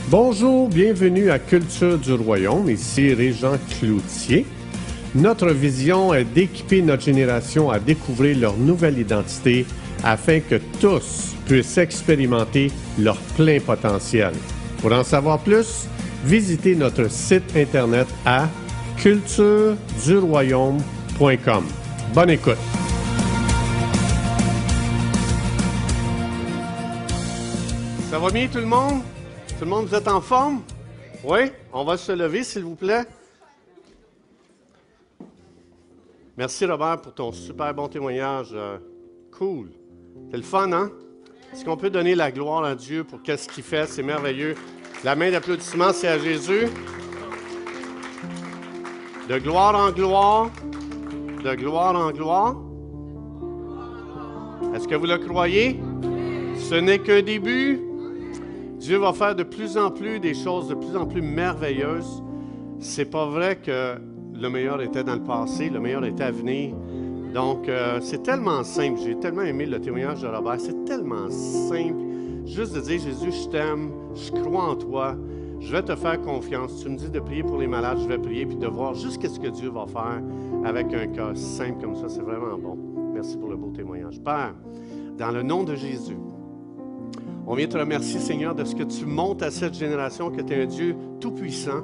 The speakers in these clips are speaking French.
Bonjour, bienvenue à Culture du Royaume, ici Régent Cloutier. Notre vision est d'équiper notre génération à découvrir leur nouvelle identité afin que tous puissent expérimenter leur plein potentiel. Pour en savoir plus, visitez notre site internet à cultureduroyaume.com. Bonne écoute! Ça va bien tout le monde? Tout le monde, vous êtes en forme? Oui? On va se lever, s'il vous plaît. Merci, Robert, pour ton super bon témoignage. Cool. C'est le fun, hein? Est-ce qu'on peut donner la gloire à Dieu pour qu'est-ce qu'il fait? C'est merveilleux. La main d'applaudissement, c'est à Jésus. De gloire en gloire. De gloire en gloire. Est-ce que vous le croyez? Ce n'est qu'un début. Dieu va faire de plus en plus des choses de plus en plus merveilleuses. C'est pas vrai que le meilleur était dans le passé, le meilleur était à venir. Donc, c'est tellement simple. J'ai tellement aimé le témoignage de Robert. C'est tellement simple. Juste de dire, Jésus, je t'aime, je crois en toi, je vais te faire confiance. Tu me dis de prier pour les malades, je vais prier, puis de voir juste ce que Dieu va faire avec un cas simple comme ça. C'est vraiment bon. Merci pour le beau témoignage. Père, dans le nom de Jésus, on vient te remercier, Seigneur, de ce que tu montres à cette génération, que tu es un Dieu tout-puissant,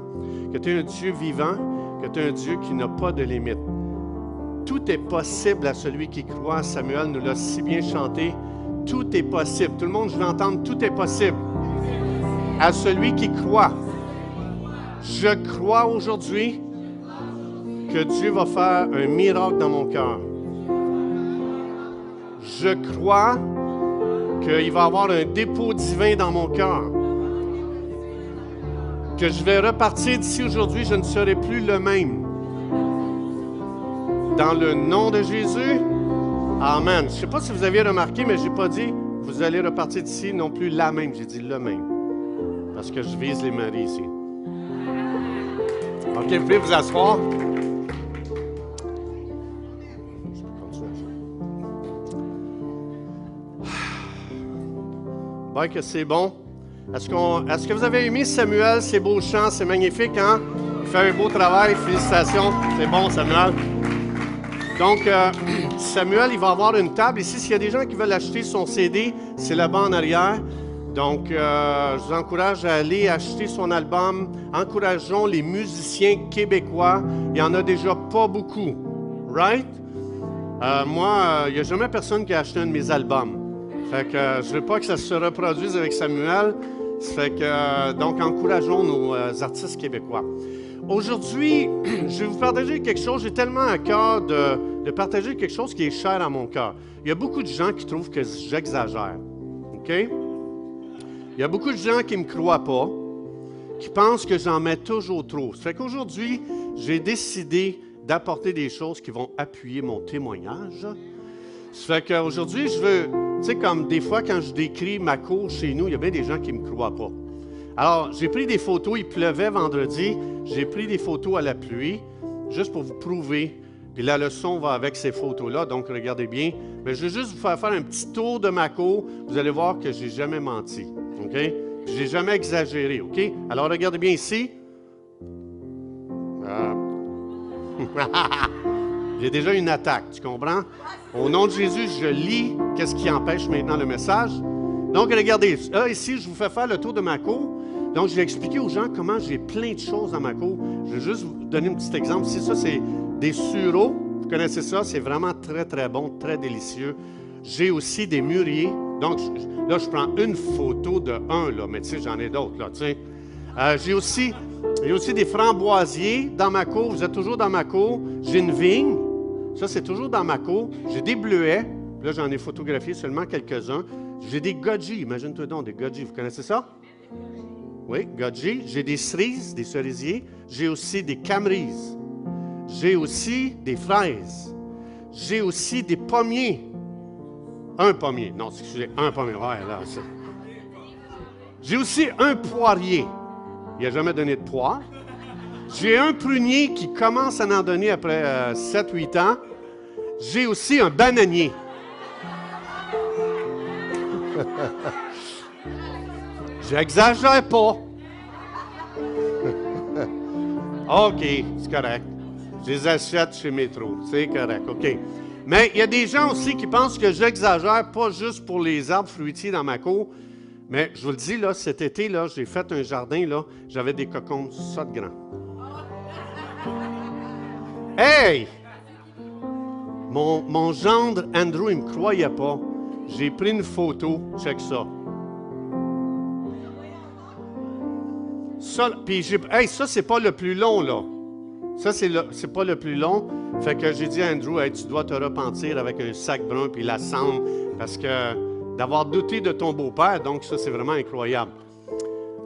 que tu es un Dieu vivant, que tu es un Dieu qui n'a pas de limite. Tout est possible à celui qui croit. Samuel nous l'a si bien chanté. Tout est possible. Tout le monde, je veux entendre, tout est possible. À celui qui croit. Je crois aujourd'hui que Dieu va faire un miracle dans mon cœur. Je crois qu'il va y avoir un dépôt divin dans mon cœur. Que je vais repartir d'ici aujourd'hui, je ne serai plus le même. Dans le nom de Jésus, Amen. Je ne sais pas si vous aviez remarqué, mais je n'ai pas dit vous allez repartir d'ici non plus la même. J'ai dit le même. Parce que je vise les maris ici. OK, vous pouvez vous asseoir. Ben que c'est bon. Est-ce que vous avez aimé Samuel, ses beaux chants, c'est magnifique, hein? Il fait un beau travail, félicitations. C'est bon, Samuel. Donc, Samuel, il va avoir une table ici. S'il y a des gens qui veulent acheter son CD, c'est là-bas en arrière. Donc, je vous encourage à aller acheter son album. Encourageons les musiciens québécois. Il n'y en a déjà pas beaucoup. Right? Moi, il n'y a jamais personne qui a acheté un de mes albums. Fait que je ne veux pas que ça se reproduise avec Samuel. Fait que, donc, encourageons nos artistes québécois. Aujourd'hui, je vais vous partager quelque chose. J'ai tellement à cœur de partager quelque chose qui est cher à mon cœur. Il y a beaucoup de gens qui trouvent que j'exagère. OK? Il y a beaucoup de gens qui ne me croient pas, qui pensent que j'en mets toujours trop. Ça fait qu'aujourd'hui, j'ai décidé d'apporter des choses qui vont appuyer mon témoignage. Ça fait qu'aujourd'hui, je veux... Tu sais, comme des fois, quand je décris ma cour chez nous, il y a bien des gens qui ne me croient pas. Alors, j'ai pris des photos, il pleuvait vendredi, j'ai pris des photos à la pluie, juste pour vous prouver. Puis la leçon va avec ces photos-là, donc regardez bien. Mais je vais juste vous faire un petit tour de ma cour. Vous allez voir que je n'ai jamais menti, OK? Je n'ai jamais exagéré, OK? Alors, regardez bien ici. J'ai déjà une attaque, tu comprends? Au nom de Jésus, je lis qu'est-ce qui empêche maintenant le message. Donc, regardez, là, ici, je vous fais faire le tour de ma cour. Donc, je vais expliquer aux gens comment j'ai plein de choses dans ma cour. Je vais juste vous donner un petit exemple. Ici, ça, c'est des sureaux. Vous connaissez ça? C'est vraiment très, très bon, très délicieux. J'ai aussi des mûriers. Donc, là, je prends une photo de un, là, mais tu sais, j'en ai d'autres, là, tu sais. J'ai aussi des framboisiers dans ma cour. Vous êtes toujours dans ma cour. J'ai une vigne. Ça, c'est toujours dans ma cour. J'ai des bleuets. Là, j'en ai photographié seulement quelques-uns. J'ai des goji. Imagine-toi donc, des goji. Vous connaissez ça? Oui, goji. J'ai des cerises, des cerisiers. J'ai aussi des camerises. J'ai aussi des fraises. J'ai aussi des pommiers. Un pommier. Non, excusez, un pommier. Ouais, là, ça. J'ai aussi un poirier. Il n'a jamais donné de poire. J'ai un prunier qui commence à en donner après 7-8 ans. J'ai aussi un bananier. J'exagère pas. OK, c'est correct. Je les achète chez Métro. C'est correct, OK. Mais il y a des gens aussi qui pensent que j'exagère, pas juste pour les arbres fruitiers dans ma cour, mais je vous le dis, là, cet été, là, j'ai fait un jardin, là, j'avais des cocons ça de grands. Hey! Mon gendre, Andrew, il ne me croyait pas. J'ai pris une photo, check ça. Ça, puis hey, ça, c'est pas le plus long, là. Ça, c'est pas le plus long. Fait que j'ai dit à Andrew, hey, tu dois te repentir avec un sac brun puis la cendre, parce que d'avoir douté de ton beau-père, donc ça, c'est vraiment incroyable.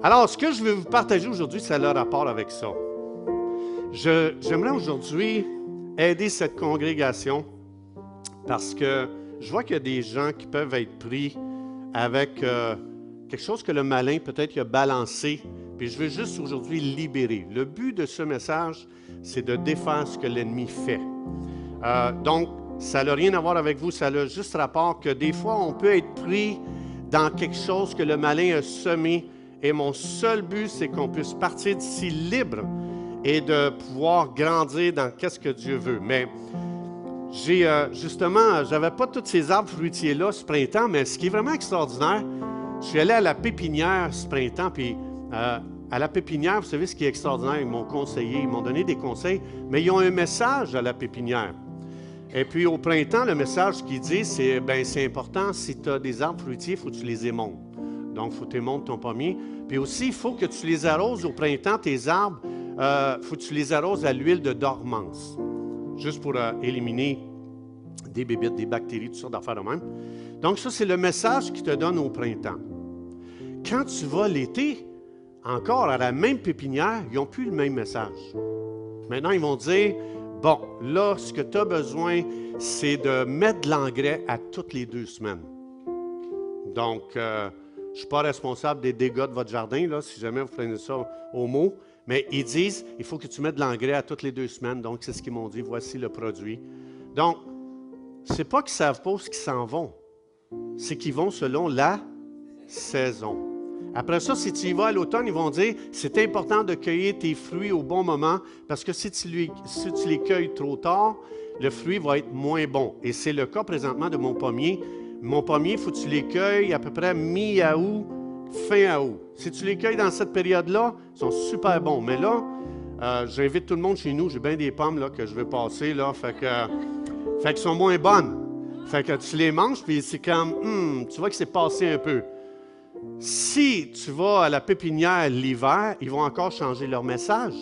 Alors, ce que je vais vous partager aujourd'hui, ça a le rapport avec ça. J'aimerais aujourd'hui aider cette congrégation parce que je vois qu'il y a des gens qui peuvent être pris avec quelque chose que le malin peut-être a balancé. Puis je veux juste aujourd'hui libérer. Le but de ce message, c'est de défaire ce que l'ennemi fait. Donc, ça n'a rien à voir avec vous, ça a juste rapport que des fois, on peut être pris dans quelque chose que le malin a semé. Et mon seul but, c'est qu'on puisse partir d'ici libre et de pouvoir grandir dans qu'est-ce que Dieu veut. Mais justement, j'avais pas tous ces arbres fruitiers-là ce printemps, mais ce qui est vraiment extraordinaire, je suis allé à la pépinière ce printemps, puis à la pépinière, vous savez ce qui est extraordinaire, ils m'ont conseillé, ils m'ont donné des conseils, mais ils ont un message à la pépinière. Et puis au printemps, le message qu'ils disent, c'est c'est important, si tu as des arbres fruitiers, il faut que tu les émontes. Donc, il faut que tu émontes ton pommier. Puis aussi, il faut que tu les arroses au printemps, tes arbres, il faut que tu les arroses à l'huile de dormance, juste pour éliminer des bébites, des bactéries, toutes sortes d'affaires de même. Donc, ça, c'est le message qu'ils te donnent au printemps. Quand tu vas l'été, encore à la même pépinière, ils n'ont plus le même message. Maintenant, ils vont dire, bon, là, ce que tu as besoin, c'est de mettre de l'engrais à toutes les 2 semaines. Donc, je ne suis pas responsable des dégâts de votre jardin, là, si jamais vous prenez ça au mot, mais ils disent, il faut que tu mettes de l'engrais à toutes les 2 semaines. Donc, c'est ce qu'ils m'ont dit, voici le produit. Donc, c'est pas qu'ils ne savent pas où ils s'en vont, c'est qu'ils vont selon la saison. Après ça, si tu y vas à l'automne, ils vont dire, c'est important de cueillir tes fruits au bon moment, parce que si tu les cueilles trop tard, le fruit va être moins bon. Et c'est le cas présentement de mon pommier. Mon pommier, il faut que tu les cueilles à peu près mi-août, fin août. Si tu les cueilles dans cette période-là, ils sont super bons. Mais là, j'invite tout le monde chez nous. J'ai bien des pommes là, que je vais passer. Là, fait qu'elles sont moins bonnes. Fait que tu les manges, puis c'est comme, tu vois que c'est passé un peu. Si tu vas à la pépinière l'hiver, ils vont encore changer leur message.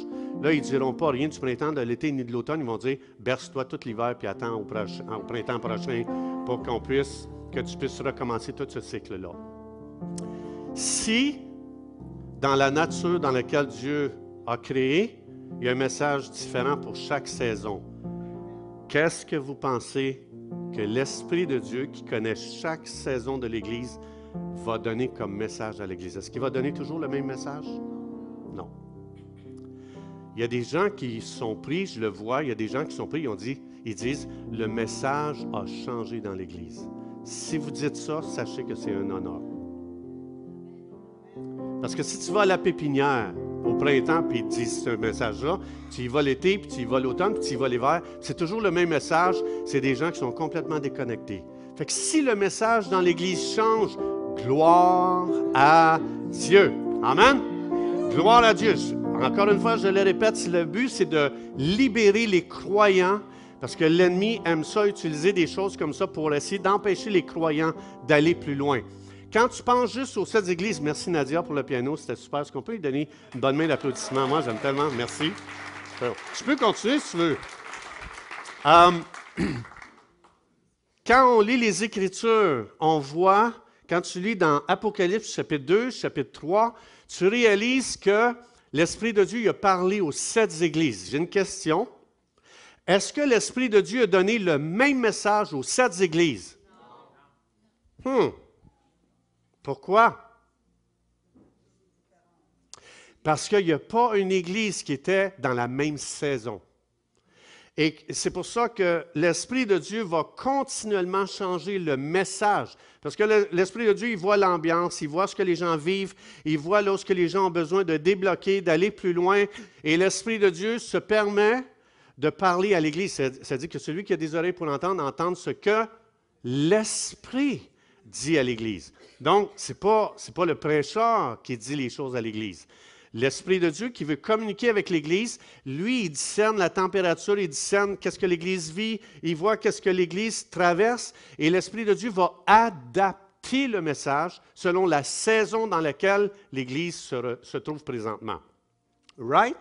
Là, ils ne diront pas rien du printemps, de l'été ni de l'automne. Ils vont dire, berce-toi tout l'hiver, puis attends au printemps prochain pour que tu puisses recommencer tout ce cycle-là. Si, dans la nature dans laquelle Dieu a créé, il y a un message différent pour chaque saison, qu'est-ce que vous pensez que l'Esprit de Dieu, qui connaît chaque saison de l'Église, va donner comme message à l'Église? Est-ce qu'il va donner toujours le même message? Non. Il y a des gens qui sont pris, je le vois, il y a des gens qui sont pris, ils disent, le message a changé dans l'Église. Si vous dites ça, sachez que c'est un honneur. Parce que si tu vas à la pépinière au printemps, puis ils te disent ce message-là, tu y vas l'été, puis tu y vas l'automne, puis tu y vas l'hiver, c'est toujours le même message, c'est des gens qui sont complètement déconnectés. Fait que si le message dans l'Église change, gloire à Dieu. Amen? Gloire à Dieu. Encore une fois, je le répète, le but, c'est de libérer les croyants, parce que l'ennemi aime ça, utiliser des choses comme ça pour essayer d'empêcher les croyants d'aller plus loin. Quand tu penses juste aux 7 églises, merci Nadia pour le piano, c'était super. Est-ce qu'on peut lui donner une bonne main d'applaudissement? Moi, j'aime tellement. Merci. Tu peux continuer si tu veux. Quand on lit les Écritures, on voit, quand tu lis dans Apocalypse chapitre 2, chapitre 3, tu réalises que l'Esprit de Dieu a parlé aux 7 églises. J'ai une question. Est-ce que l'Esprit de Dieu a donné le même message aux 7 églises? Pourquoi? Parce qu'il n'y a pas une église qui était dans la même saison. Et c'est pour ça que l'Esprit de Dieu va continuellement changer le message. Parce que l'Esprit de Dieu, il voit l'ambiance, il voit ce que les gens vivent, il voit lorsque les gens ont besoin de débloquer, d'aller plus loin. Et l'Esprit de Dieu se permet de parler à l'Église. Ça dit que celui qui a des oreilles pour l'entendre, entende ce que l'Esprit dit à l'Église. Donc, ce n'est pas le prêcheur qui dit les choses à l'Église. L'Esprit de Dieu qui veut communiquer avec l'Église, lui, il discerne la température, il discerne qu'est-ce que l'Église vit, il voit qu'est-ce que l'Église traverse, et l'Esprit de Dieu va adapter le message selon la saison dans laquelle l'Église se trouve présentement. Right?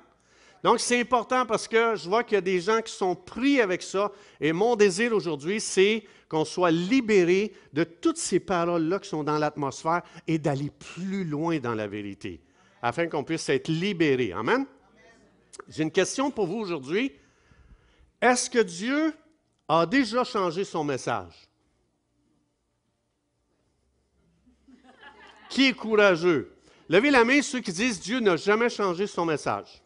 Donc, c'est important parce que je vois qu'il y a des gens qui sont pris avec ça, et mon désir aujourd'hui, c'est qu'on soit libéré de toutes ces paroles-là qui sont dans l'atmosphère et d'aller plus loin dans la vérité, afin qu'on puisse être libéré. Amen? J'ai une question pour vous aujourd'hui. Est-ce que Dieu a déjà changé son message? Qui est courageux? Levez la main ceux qui disent Dieu n'a jamais changé son message.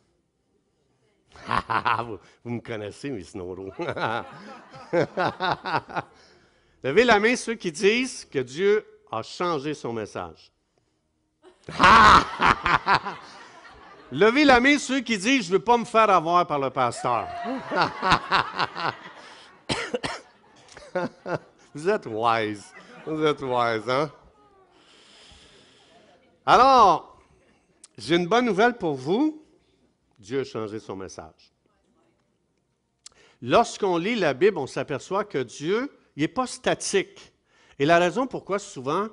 Vous me connaissez, mes snoros. Levez la main ceux qui disent que Dieu a changé son message. Levez la main ceux qui disent « Je ne veux pas me faire avoir par le pasteur. » Vous êtes wise. Vous êtes wise, hein? Alors, j'ai une bonne nouvelle pour vous. Dieu a changé son message. Lorsqu'on lit la Bible, on s'aperçoit que Dieu, il n'est pas statique. Et la raison pourquoi souvent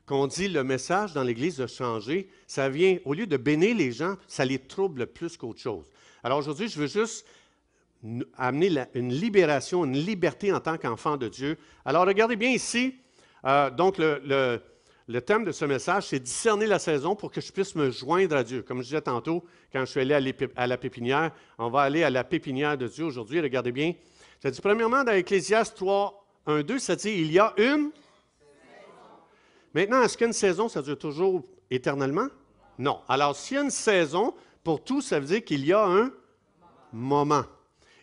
qu'on dit le message dans l'Église a changé, ça vient, au lieu de bénir les gens, ça les trouble plus qu'autre chose. Alors aujourd'hui, je veux juste amener une libération, une liberté en tant qu'enfant de Dieu. Alors regardez bien ici, donc le thème de ce message, c'est discerner la saison pour que je puisse me joindre à Dieu. Comme je disais tantôt, quand je suis allé à la pépinière, on va aller à la pépinière de Dieu aujourd'hui. Regardez bien. Ça dit premièrement dans Ecclésiaste 3, 1, 2, ça dit il y a une. Maintenant, est-ce qu'une saison, ça dure toujours éternellement? Non. Alors, s'il y a une saison, pour tout, ça veut dire qu'il y a un moment.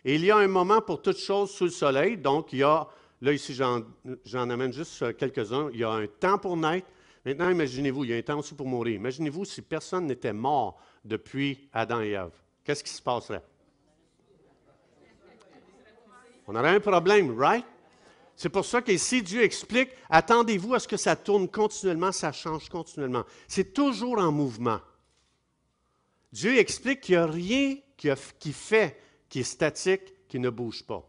Et il y a un moment pour toutes choses sous le soleil. Donc, il y a, là ici, j'en amène juste quelques-uns. Il y a un temps pour naître. Maintenant, imaginez-vous, il y a un temps aussi pour mourir. Imaginez-vous si personne n'était mort depuis Adam et Ève. Qu'est-ce qui se passerait? On aurait un problème, right? C'est pour ça qu'ici, Dieu explique, attendez-vous à ce que ça tourne continuellement, ça change continuellement. C'est toujours en mouvement. Dieu explique qu'il n'y a rien qui est statique, qui ne bouge pas.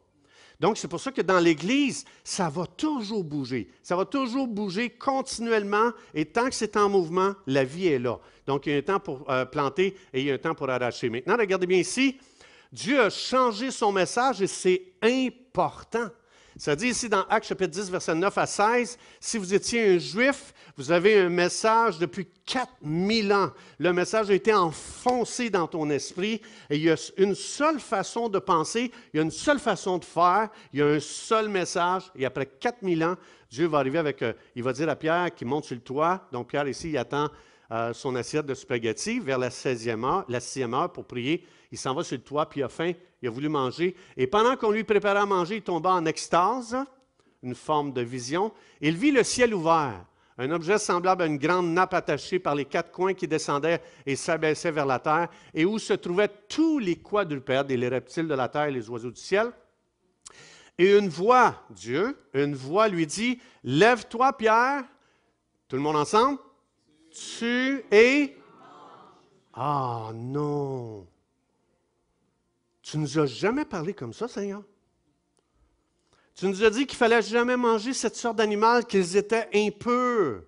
Donc, c'est pour ça que dans l'Église, ça va toujours bouger. Ça va toujours bouger continuellement, et tant que c'est en mouvement, la vie est là. Donc, il y a un temps pour planter et il y a un temps pour arracher. Maintenant, regardez bien ici, Dieu a changé son message et c'est important. Ça dit ici dans Actes chapitre 10, versets 9 à 16, « Si vous étiez un Juif, vous avez un message depuis 4000 ans. Le message a été enfoncé dans ton esprit et il y a une seule façon de penser, il y a une seule façon de faire, il y a un seul message. Et après 4000 ans, Dieu va arriver avec, il va dire à Pierre qui monte sur le toit. Donc Pierre ici, il attend son assiette de spaghettis vers la 6e heure pour prier. Il s'en va sur le toit, puis il a faim, il a voulu manger. Et pendant qu'on lui préparait à manger, il tomba en extase, une forme de vision. Il vit le ciel ouvert, un objet semblable à une grande nappe attachée par les 4 coins qui descendait et s'abaissait vers la terre, et où se trouvaient tous les quadrupèdes et les reptiles de la terre et les oiseaux du ciel. Et une voix, Dieu, une voix lui dit, « Lève-toi, Pierre. » Tout le monde ensemble? « Tu es... » Ah non! Tu ne nous as jamais parlé comme ça, Seigneur. Tu nous as dit qu'il ne fallait jamais manger cette sorte d'animal, qu'ils étaient impurs.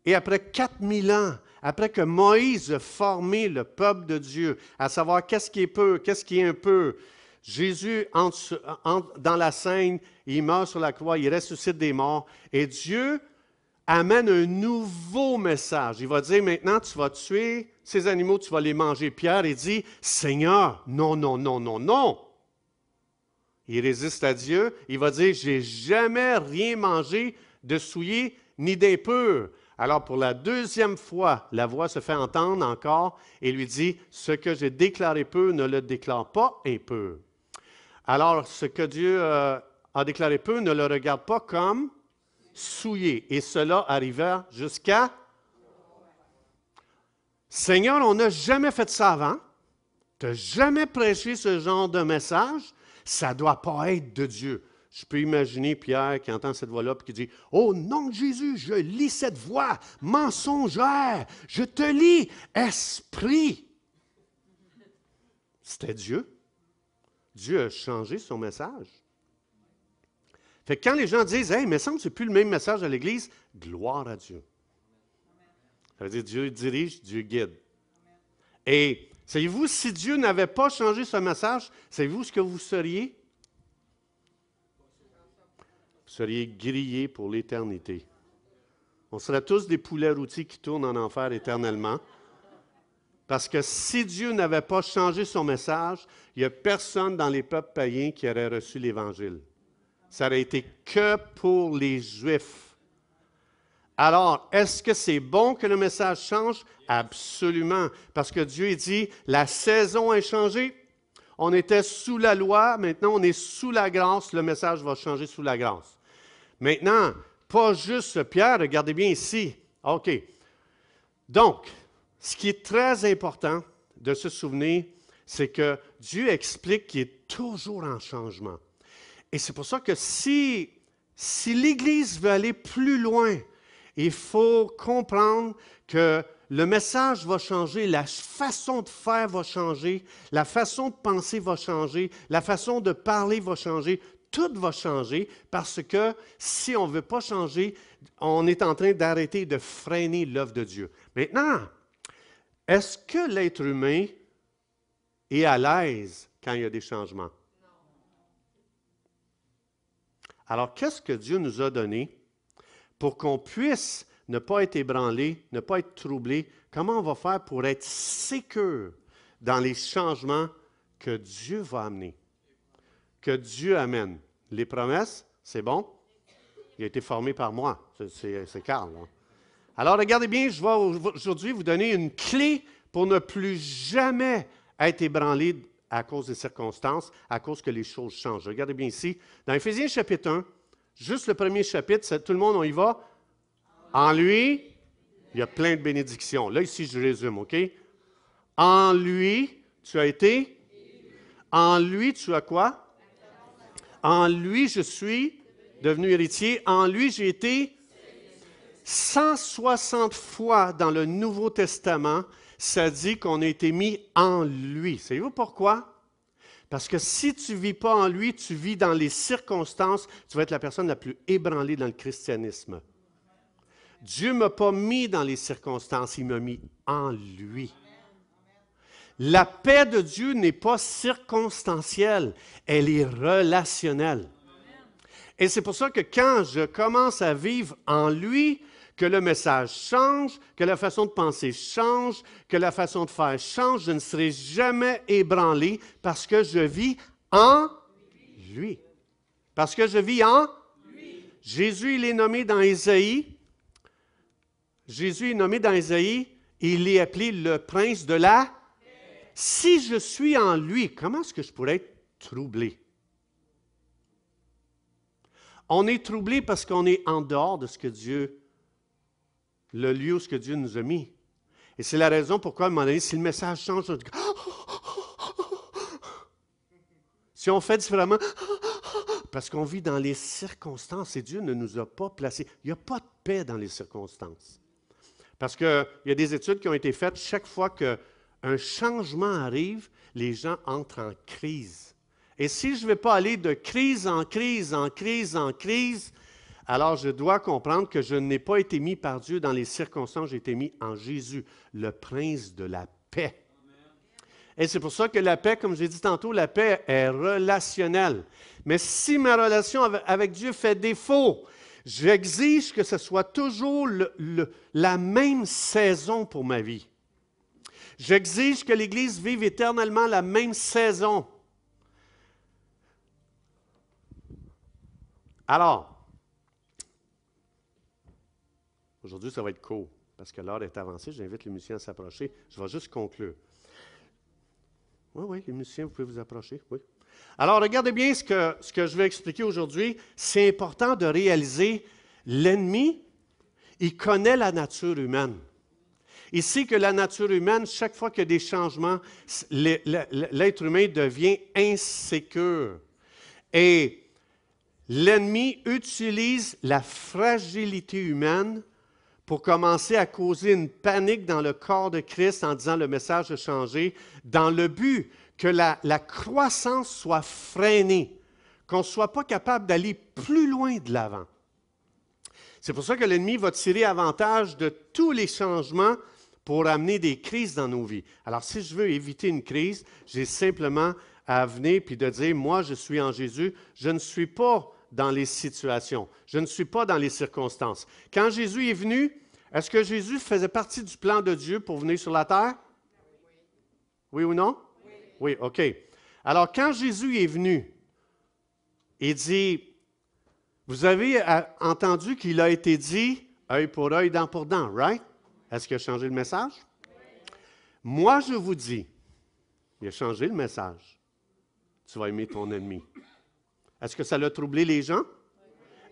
Et après 4000 ans, après que Moïse a formé le peuple de Dieu, à savoir qu'est-ce qui est pur, qu'est-ce qui est impur, Jésus entre dans la scène, il meurt sur la croix, il ressuscite des morts, et Dieu amène un nouveau message. Il va dire maintenant, tu vas tuer ces animaux, tu vas les manger. Pierre, il dit, Seigneur, non, non, non, non, non. Il résiste à Dieu. Il va dire, j'ai jamais rien mangé de souillé ni d'impur. Alors, pour la 2e fois, la voix se fait entendre encore et lui dit, ce que j'ai déclaré pur, ne le déclare pas impur. Alors, ce que Dieu a déclaré peu, ne le regarde pas comme souillé. Et cela arriva jusqu'à... Seigneur, on n'a jamais fait ça avant. Tu n'as jamais prêché ce genre de message. Ça ne doit pas être de Dieu. Je peux imaginer Pierre qui entend cette voix-là et qui dit « Au nom de Jésus, je lis cette voix mensongère. Je te lis, esprit. » C'était Dieu. Dieu a changé son message. Fait que quand les gens disent « Hey, il me semble que ce n'est plus le même message à l'Église », gloire à Dieu. Ça veut dire Dieu dirige, Dieu guide. Et savez-vous, si Dieu n'avait pas changé ce message, savez-vous ce que vous seriez? Vous seriez grillés pour l'éternité. On serait tous des poulets rôtis qui tournent en enfer éternellement. Parce que si Dieu n'avait pas changé son message, il n'y a personne dans les peuples païens qui aurait reçu l'Évangile. Ça aurait été que pour les Juifs. Alors, est-ce que c'est bon que le message change? Absolument. Parce que Dieu dit, la saison est changée. On était sous la loi, maintenant on est sous la grâce. Le message va changer sous la grâce. Maintenant, pas juste Pierre, regardez bien ici. OK. Donc, ce qui est très important de se souvenir, c'est que Dieu explique qu'il est toujours en changement. Et c'est pour ça que si l'Église veut aller plus loin, il faut comprendre que le message va changer, la façon de faire va changer, la façon de penser va changer, la façon de parler va changer, tout va changer parce que si on ne veut pas changer, on est en train d'arrêter de freiner l'œuvre de Dieu. Maintenant, est-ce que l'être humain est à l'aise quand il y a des changements? Alors, qu'est-ce que Dieu nous a donné pour qu'on puisse ne pas être ébranlé, ne pas être troublé? Comment on va faire pour être sécure dans les changements que Dieu va amener, que Dieu amène? Les promesses, c'est bon? Il a été formé par moi. C'est Carl. Hein? Alors, regardez bien, je vais aujourd'hui vous donner une clé pour ne plus jamais être ébranlé à cause des circonstances, à cause que les choses changent. Regardez bien ici, dans Éphésiens chapitre 1, juste le premier chapitre, tout le monde, on y va. En lui, il y a plein de bénédictions. Là, ici, je résume, OK? En lui, tu as été. En lui, tu as quoi? En lui, je suis devenu héritier. En lui, j'ai été 160 fois dans le Nouveau Testament, ça dit qu'on a été mis en lui. Savez-vous pourquoi? Parce que si tu ne vis pas en lui, tu vis dans les circonstances, tu vas être la personne la plus ébranlée dans le christianisme. Dieu ne m'a pas mis dans les circonstances, il m'a mis en lui. La paix de Dieu n'est pas circonstancielle, elle est relationnelle. Et c'est pour ça que quand je commence à vivre en lui, que le message change, que la façon de penser change, que la façon de faire change, je ne serai jamais ébranlé parce que je vis en lui. Parce que je vis en lui. Jésus, il est nommé dans Ésaïe. Jésus est nommé dans Ésaïe, il est appelé le prince de la paix. Si je suis en lui, comment est-ce que je pourrais être troublé? On est troublé parce qu'on est en dehors de ce que Dieu, le lieu où ce que Dieu nous a mis. Et c'est la raison pourquoi, à un moment donné, si le message change, on dit, si on fait différemment, parce qu'on vit dans les circonstances et Dieu ne nous a pas placés. Il n'y a pas de paix dans les circonstances. Parce qu'il y a des études qui ont été faites, chaque fois qu'un changement arrive, les gens entrent en crise. Et si je ne vais pas aller de crise en crise, en crise, en crise, alors je dois comprendre que je n'ai pas été mis par Dieu dans les circonstances, j'ai été mis en Jésus, le prince de la paix. Et c'est pour ça que la paix, comme j'ai dit tantôt, la paix est relationnelle. Mais si ma relation avec Dieu fait défaut, j'exige que ce soit toujours la même saison pour ma vie. J'exige que l'Église vive éternellement la même saison. Alors, aujourd'hui, ça va être court, parce que l'heure est avancée. J'invite les musiciens à s'approcher. Je vais juste conclure. Oui, les musiciens, vous pouvez vous approcher. Oui. Alors, regardez bien ce que je vais expliquer aujourd'hui. C'est important de réaliser l'ennemi, il connaît la nature humaine. Il sait que la nature humaine, chaque fois qu'il y a des changements, l'être humain devient insécure. Et l'ennemi utilise la fragilité humaine pour commencer à causer une panique dans le corps de Christ en disant le message a changé, dans le but que la croissance soit freinée, qu'on ne soit pas capable d'aller plus loin de l'avant. C'est pour ça que l'ennemi va tirer avantage de tous les changements pour amener des crises dans nos vies. Alors, si je veux éviter une crise, j'ai simplement à venir puis de dire, moi, je suis en Jésus, je ne suis pas dans les situations, je ne suis pas dans les circonstances. Quand Jésus est venu, est-ce que Jésus faisait partie du plan de Dieu pour venir sur la terre? Oui ou non? Oui, OK. Alors, quand Jésus est venu, il dit, vous avez entendu qu'il a été dit œil pour œil, dent pour dent, right? Est-ce qu'il a changé le message? Moi, je vous dis, il a changé le message. Tu vas aimer ton ennemi. Est-ce que ça l'a troublé les gens?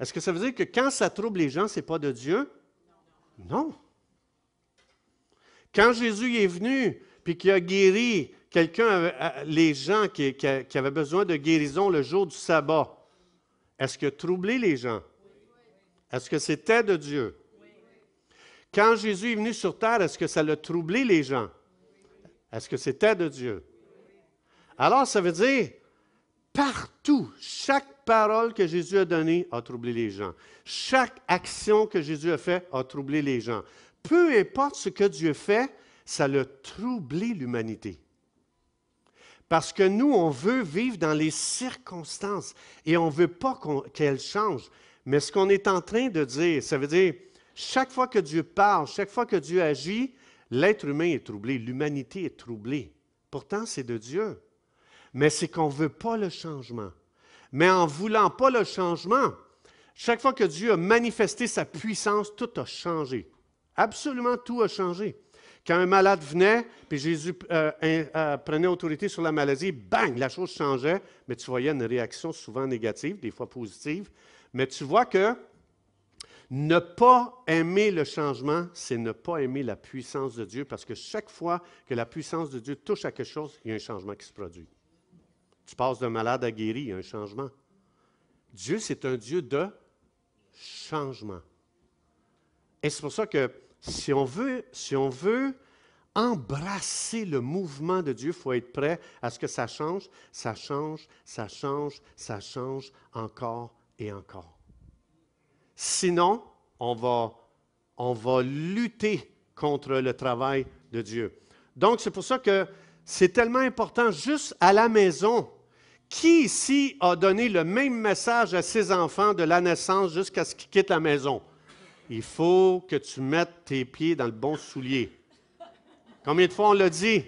Est-ce que ça veut dire que quand ça trouble les gens, ce n'est pas de Dieu? Non. Quand Jésus est venu puis qu'il a guéri les gens qui avaient besoin de guérison le jour du sabbat, est-ce qu'il a troublé les gens? Est-ce que c'était de Dieu? Quand Jésus est venu sur terre, est-ce que ça l'a troublé les gens? Est-ce que c'était de Dieu? Alors, ça veut dire, partout, chaque parole que Jésus a donnée a troublé les gens. Chaque action que Jésus a faite a troublé les gens. Peu importe ce que Dieu fait, ça l'a troublé l'humanité. Parce que nous, on veut vivre dans les circonstances et on ne veut pas qu'elles changent. Mais ce qu'on est en train de dire, ça veut dire, chaque fois que Dieu parle, chaque fois que Dieu agit, l'être humain est troublé, l'humanité est troublée. Pourtant, c'est de Dieu. Mais c'est qu'on ne veut pas le changement. Mais en ne voulant pas le changement, chaque fois que Dieu a manifesté sa puissance, tout a changé. Absolument tout a changé. Quand un malade venait, puis Jésus prenait autorité sur la maladie, bang, la chose changeait, mais tu voyais une réaction souvent négative, des fois positive. Mais tu vois que ne pas aimer le changement, c'est ne pas aimer la puissance de Dieu, parce que chaque fois que la puissance de Dieu touche à quelque chose, il y a un changement qui se produit. Tu passes d'un malade à guéri, il y a un changement. Dieu, c'est un Dieu de changement. Et c'est pour ça que si on veut embrasser le mouvement de Dieu, il faut être prêt à ce que ça change, ça change, ça change, ça change encore et encore. Sinon, on va lutter contre le travail de Dieu. Donc, c'est pour ça que c'est tellement important, juste à la maison. Qui ici a donné le même message à ses enfants de la naissance jusqu'à ce qu'ils quittent la maison? Il faut que tu mettes tes pieds dans le bon soulier. Combien de fois on l'a dit?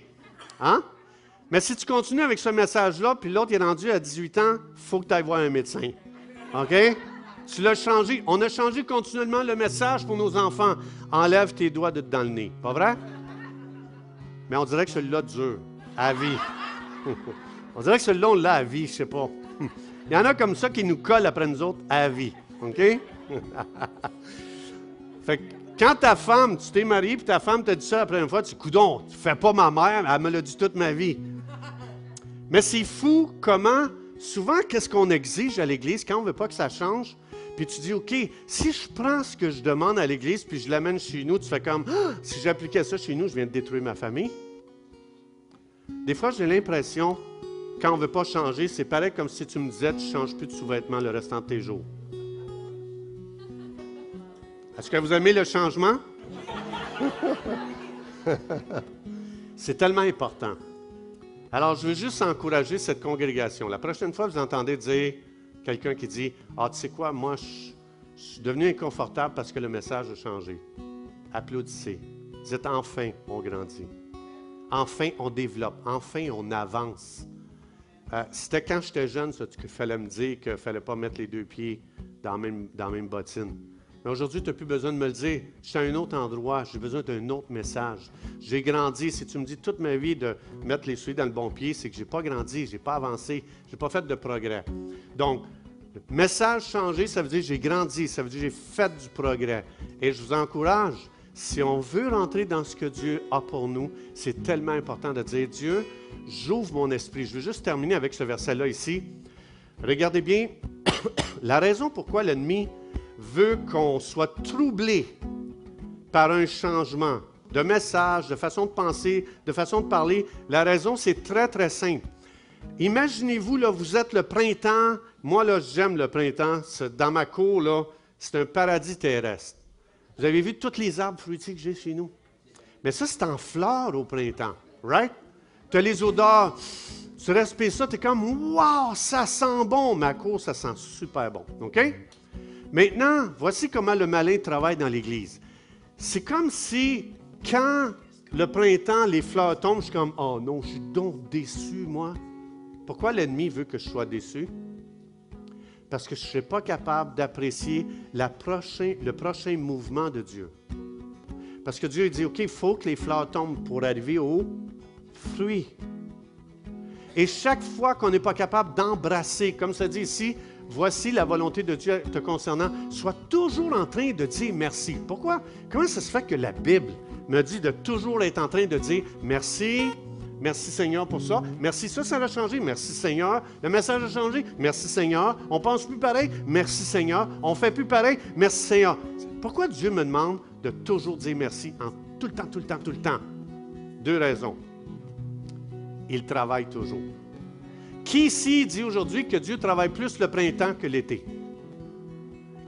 Hein? Mais si tu continues avec ce message-là, puis l'autre est rendu à 18 ans, il faut que tu ailles voir un médecin. OK? Tu l'as changé. On a changé continuellement le message pour nos enfants. Enlève tes doigts dans le nez. Pas vrai? Mais on dirait que celui-là dure. À vie. On dirait que celui-là, on l'a à vie, je ne sais pas. Il y en a comme ça qui nous collent après nous autres à vie. OK? Fait que quand ta femme, tu t'es marié, puis ta femme t'a dit ça la première fois, tu dis, coudonc, tu ne fais pas ma mère, elle me l'a dit toute ma vie. Mais c'est fou comment, souvent, qu'est-ce qu'on exige à l'Église quand on ne veut pas que ça change? Puis tu dis, OK, si je prends ce que je demande à l'Église, puis je l'amène chez nous, tu fais comme, ah, si j'appliquais ça chez nous, je viens de détruire ma famille. Des fois, j'ai l'impression, quand on ne veut pas changer, c'est pareil comme si tu me disais, tu ne changes plus de sous-vêtements le restant de tes jours. Est-ce que vous aimez le changement? C'est tellement important. Alors, je veux juste encourager cette congrégation. La prochaine fois, vous entendez dire quelqu'un qui dit « Ah, tu sais quoi, moi, je suis devenu inconfortable parce que le message a changé. » Applaudissez. Dites « Enfin, on grandit. Enfin, on développe. Enfin, on avance. » C'était quand j'étais jeune, ça, qu'il fallait me dire qu'il ne fallait pas mettre les deux pieds dans la même bottine. Mais aujourd'hui, tu n'as plus besoin de me le dire. Je suis à un autre endroit. J'ai besoin d'un autre message. J'ai grandi. Si tu me dis toute ma vie de mettre les souliers dans le bon pied, c'est que je n'ai pas grandi, je n'ai pas avancé, je n'ai pas fait de progrès. Donc, message changé, ça veut dire j'ai grandi, ça veut dire j'ai fait du progrès. Et je vous encourage, si on veut rentrer dans ce que Dieu a pour nous, c'est tellement important de dire, Dieu, j'ouvre mon esprit. Je veux juste terminer avec ce verset-là ici. Regardez bien, la raison pourquoi l'ennemi veut qu'on soit troublé par un changement de message, de façon de penser, de façon de parler, la raison, c'est très, très simple. Imaginez-vous, là, vous êtes le printemps. Moi, là, j'aime le printemps. Dans ma cour, là, c'est un paradis terrestre. Vous avez vu tous les arbres fruitiers que j'ai chez nous? Mais ça, c'est en fleurs au printemps, right? Tu as les odeurs. Tu respires ça, tu es comme, wow, ça sent bon. Ma cour, ça sent super bon. OK? Maintenant, voici comment le malin travaille dans l'Église. C'est comme si, quand le printemps, les fleurs tombent, je suis comme, oh non, je suis donc déçu, moi. Pourquoi l'ennemi veut que je sois déçu? Parce que je ne serai pas capable d'apprécier le prochain mouvement de Dieu. Parce que Dieu dit, OK, il faut que les fleurs tombent pour arriver aux fruits. Et chaque fois qu'on n'est pas capable d'embrasser, comme ça dit ici, voici la volonté de Dieu te concernant, sois toujours en train de dire merci. Pourquoi? Comment ça se fait que la Bible me dit de toujours être en train de dire merci, merci Seigneur pour ça, merci ça a changé, merci Seigneur, le message a changé, merci Seigneur, on pense plus pareil, merci Seigneur, on fait plus pareil, merci Seigneur. Pourquoi Dieu me demande de toujours dire merci en tout le temps, tout le temps, tout le temps? Deux raisons. Il travaille toujours. Qui ici dit aujourd'hui que Dieu travaille plus le printemps que l'été?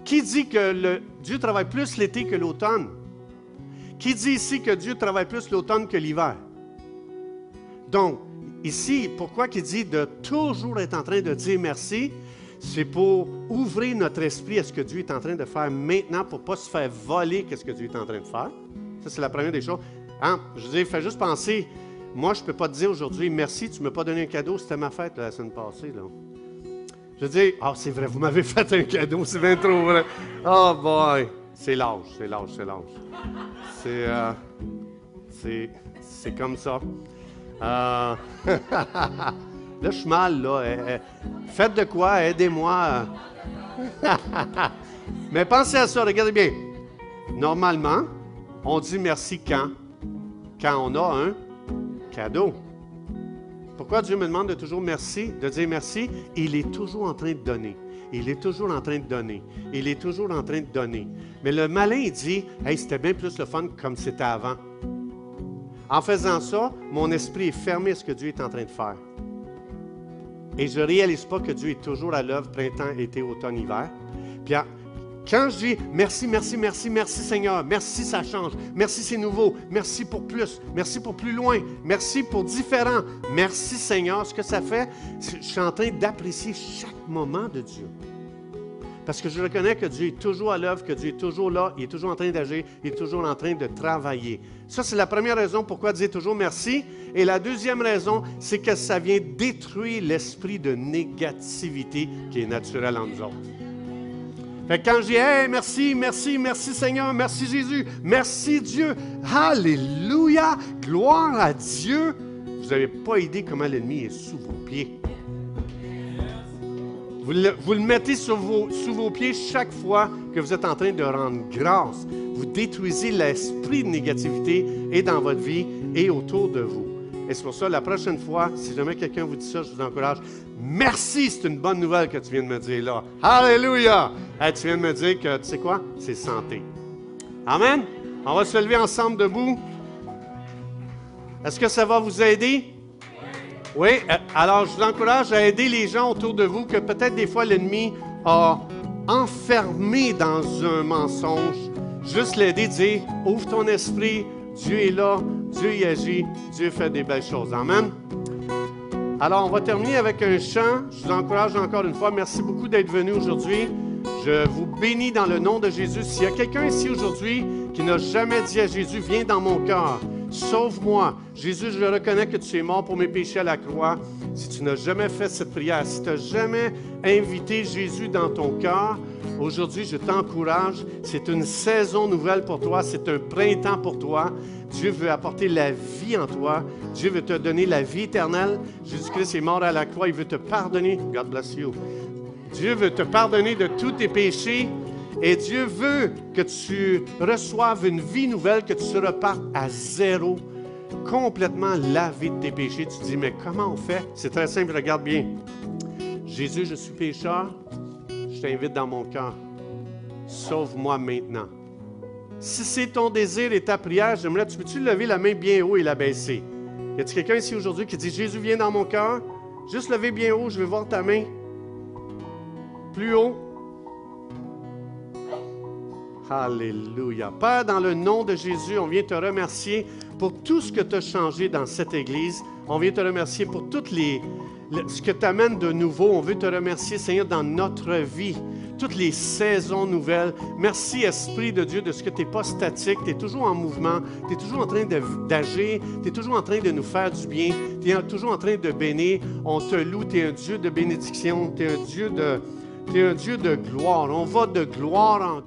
Qui dit que Dieu travaille plus l'été que l'automne? Qui dit ici que Dieu travaille plus l'automne que l'hiver? Donc, ici, pourquoi il dit de toujours être en train de dire merci? C'est pour ouvrir notre esprit à ce que Dieu est en train de faire maintenant pour ne pas se faire voler ce que Dieu est en train de faire. Ça, c'est la première des choses. Hein? Je veux dire, fais juste penser, moi, je ne peux pas te dire aujourd'hui, merci, tu ne m'as pas donné un cadeau, c'était ma fête la semaine passée. Là. Je veux dire, ah, c'est vrai, vous m'avez fait un cadeau, c'est bien trop vrai. Oh boy, c'est l'âge. C'est comme ça. Là, je suis mal, là. Faites de quoi? Aidez-moi. Mais pensez à ça, regardez bien. Normalement, on dit merci quand? Quand on a un cadeau. Pourquoi Dieu me demande de toujours merci, de dire merci? Il est toujours en train de donner. Il est toujours en train de donner. Il est toujours en train de donner. Mais le malin, il dit, hey, c'était bien plus le fun comme c'était avant. En faisant ça, mon esprit est fermé à ce que Dieu est en train de faire. Et je ne réalise pas que Dieu est toujours à l'œuvre, printemps, été, automne, hiver. Puis quand je dis merci, merci, merci, merci Seigneur, merci ça change, merci c'est nouveau, merci pour plus loin, merci pour différent, merci Seigneur, ce que ça fait, je suis en train d'apprécier chaque moment de Dieu. Parce que je reconnais que Dieu est toujours à l'œuvre, que Dieu est toujours là, il est toujours en train d'agir, il est toujours en train de travailler. Ça, c'est la première raison pourquoi dire toujours merci. Et la deuxième raison, c'est que ça vient détruire l'esprit de négativité qui est naturel en nous autres. Fait que quand je dis « Hey, merci, merci, merci Seigneur, merci Jésus, merci Dieu, Alléluia, gloire à Dieu », vous n'avez pas idée comment l'ennemi est sous vos pieds. Vous le mettez sous vos pieds chaque fois que vous êtes en train de rendre grâce. Vous détruisez l'esprit de négativité et dans votre vie et autour de vous. Et c'est pour ça, la prochaine fois, si jamais quelqu'un vous dit ça, je vous encourage. Merci, c'est une bonne nouvelle que tu viens de me dire là. Alléluia! Hey, tu viens de me dire que, tu sais quoi? C'est santé. Amen? On va se lever ensemble debout. Est-ce que ça va vous aider? Oui, alors je vous encourage à aider les gens autour de vous que peut-être des fois l'ennemi a enfermé dans un mensonge. Juste l'aider, dire, ouvre ton esprit, Dieu est là, Dieu y agit, Dieu fait des belles choses. Amen. Alors, on va terminer avec un chant. Je vous encourage encore une fois. Merci beaucoup d'être venu aujourd'hui. Je vous bénis dans le nom de Jésus. S'il y a quelqu'un ici aujourd'hui qui n'a jamais dit à Jésus, viens dans mon cœur. Sauve-moi. Jésus, je reconnais que tu es mort pour mes péchés à la croix. Si tu n'as jamais fait cette prière, si tu n'as jamais invité Jésus dans ton cœur, Aujourd'hui, je t'encourage. C'est une saison nouvelle pour toi. C'est un printemps pour toi. Dieu veut apporter la vie en toi. Dieu veut te donner la vie éternelle. Jésus-Christ est mort à la croix. Il veut te pardonner. God bless you. Dieu veut te pardonner de tous tes péchés. Et Dieu veut que tu reçoives une vie nouvelle, que tu repartes à zéro, complètement lavé de tes péchés. Tu te dis, mais comment on fait? C'est très simple, regarde bien. Jésus, je suis pécheur. Je t'invite dans mon cœur. Sauve-moi maintenant. Si c'est ton désir et ta prière, j'aimerais, tu peux-tu lever la main bien haut et la baisser? Y a-t-il quelqu'un ici aujourd'hui qui dit, Jésus, viens dans mon cœur? Juste lever bien haut, je veux voir ta main. Plus haut. Alléluia. Père, dans le nom de Jésus, on vient te remercier pour tout ce que tu as changé dans cette Église. On vient te remercier pour ce que tu amènes de nouveau. On veut te remercier, Seigneur, dans notre vie. Toutes les saisons nouvelles. Merci, Esprit de Dieu, de ce que tu n'es pas statique. Tu es toujours en mouvement. Tu es toujours en train d'agir. Tu es toujours en train de nous faire du bien. Tu es toujours en train de bénir. On te loue. Tu es un Dieu de bénédiction. Tu es un Dieu de gloire. On va de gloire en